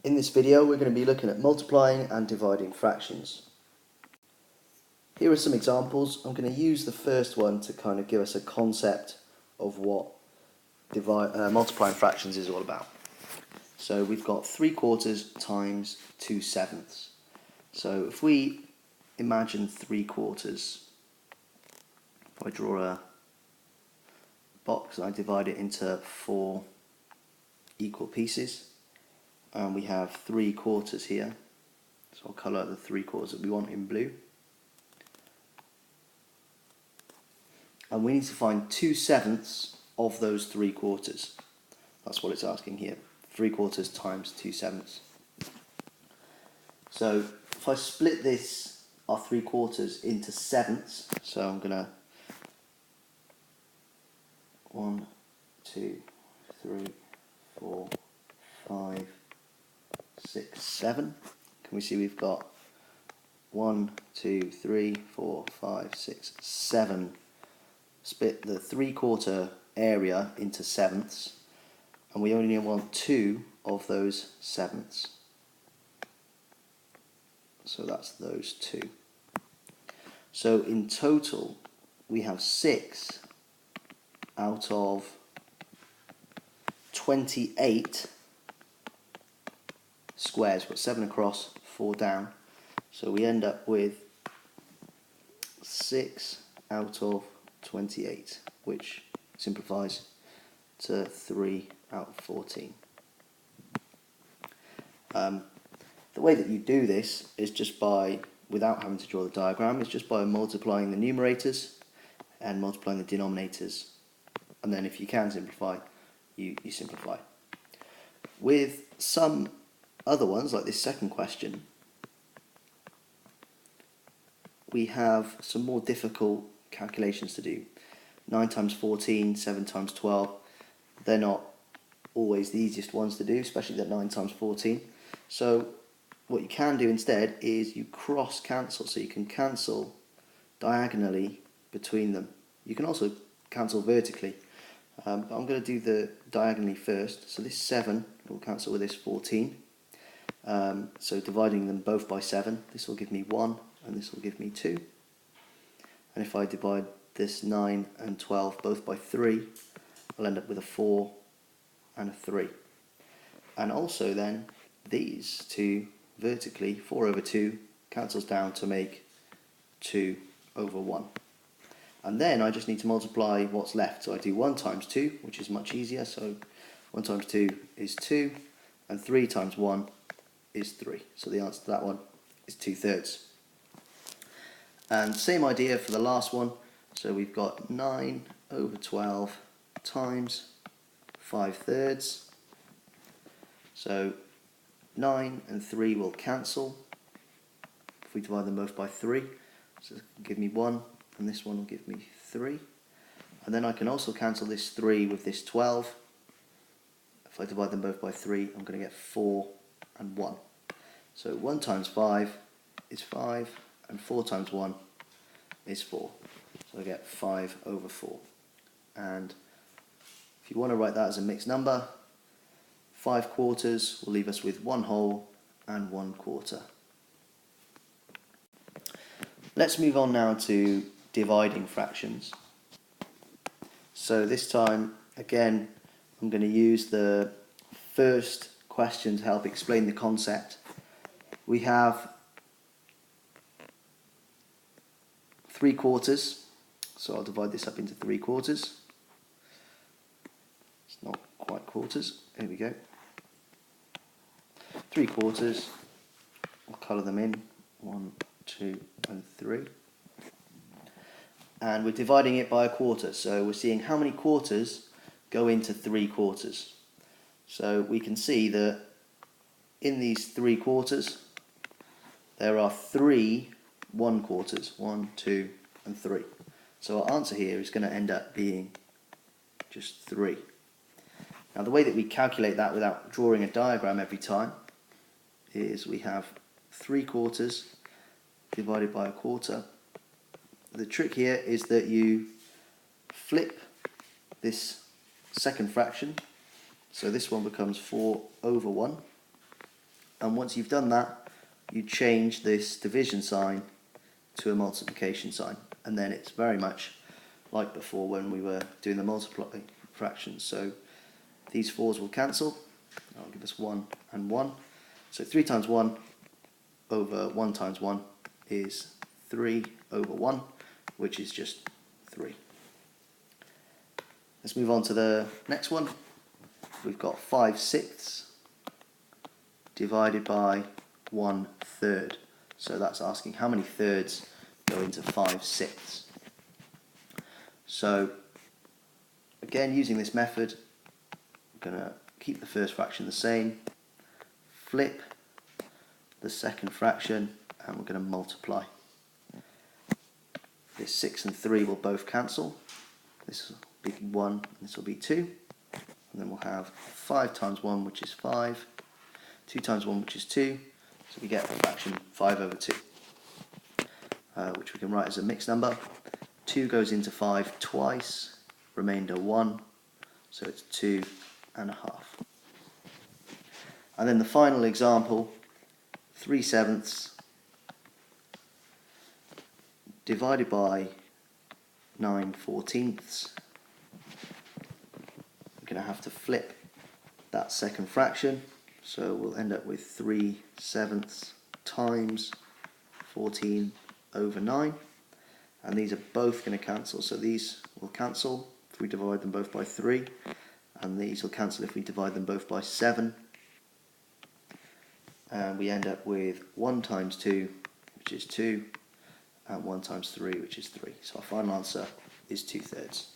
In this video we're going to be looking at multiplying and dividing fractions. Here are some examples. I'm going to use the first one to kind of give us a concept of what multiplying fractions is all about. So we've got 3/4 times 2/7. So if we imagine 3/4, if I draw a box and I divide it into 4 equal pieces, and we have 3/4 here, so I'll colour the 3/4 that we want in blue, and we need to find 2/7 of those 3/4. That's what it's asking here. 3/4 times 2/7. So if I split this, our 3/4 into sevenths, so I'm gonna 1, 2, 3, 4, 5, 6, 7. Can we see we've got 1, 2, 3, 4, 5, 6, 7. Split the 3/4 area into sevenths, and we only want 2 of those sevenths. So that's those 2. So in total we have 6 out of 28 squares. We've got 7 across, 4 down. So we end up with 6 out of 28, which simplifies to 3 out of 14. The way that you do this is just by, without having to draw the diagram, is just by multiplying the numerators and multiplying the denominators. And then if you can simplify, you simplify. With some other ones, like this second question, we have some more difficult calculations to do. 9 times 14, 7 times 12, they're not always the easiest ones to do, especially that 9 times 14. So what you can do instead is you cross cancel, so you can cancel diagonally between them. You can also cancel vertically, but I'm going to do the diagonally first. So this 7 will cancel with this 14. So dividing them both by 7, this will give me 1 and this will give me 2. And if I divide this 9 and 12 both by 3, I'll end up with a 4 and a 3. And also then these two vertically, 4 over 2 cancels down to make 2 over 1. And then I just need to multiply what's left. So I do 1 times 2, which is much easier. So 1 times 2 is 2, and 3 times 1 is 3. So the answer to that one is 2/3. And same idea for the last one. So we've got 9 over 12 times 5/3. So 9 and 3 will cancel if we divide them both by 3. So this will give me 1, and this one will give me 3. And then I can also cancel this 3 with this 12. If I divide them both by 3, I'm going to get 4 and 1. So 1 times 5 is 5, and 4 times 1 is 4. So I get 5 over 4. And if you want to write that as a mixed number, 5/4 will leave us with 1 whole and 1/4. Let's move on now to dividing fractions. So this time, again, I'm going to use the first question to help explain the concept. We have 3/4, so I'll divide this up into 3/4. It's not quite quarters. Here we go. 3/4. I'll colour them in. 1, 2, and 3. And we're dividing it by a quarter, so we're seeing how many quarters go into 3/4. So we can see that in these 3/4 there are 3 1/4. 1, 2, and 3. So our answer here is going to end up being just 3. Now the way that we calculate that without drawing a diagram every time is we have 3/4 divided by a quarter. The trick here is that you flip this second fraction, so this one becomes 4 over 1, And once you've done that, you change this division sign to a multiplication sign, and then it's very much like before when we were doing the multiply fractions. So these 4's will cancel. I'll give us 1 and 1. So 3 times 1 over 1 times 1 is 3 over 1, which is just 3. Let's move on to the next one. We've got 5/6 divided by 1/3. So that's asking how many thirds go into 5/6. So again, using this method, we're going to keep the first fraction the same, flip the second fraction, and we're going to multiply. This 6 and 3 will both cancel. This will be 1 and this will be 2. And then we'll have 5 times 1, which is 5. 2 times 1, which is 2. So we get the fraction 5 over 2, which we can write as a mixed number. 2 goes into 5 twice, remainder 1, so it's 2.5. And then the final example, 3/7 divided by 9/14. We're going to have to flip that second fraction, so we'll end up with 3/7 times 14 over 9, and these are both going to cancel, so these will cancel if we divide them both by 3, and these will cancel if we divide them both by 7, and we end up with 1 times 2, which is 2, and 1 times 3, which is 3. So our final answer is 2/3.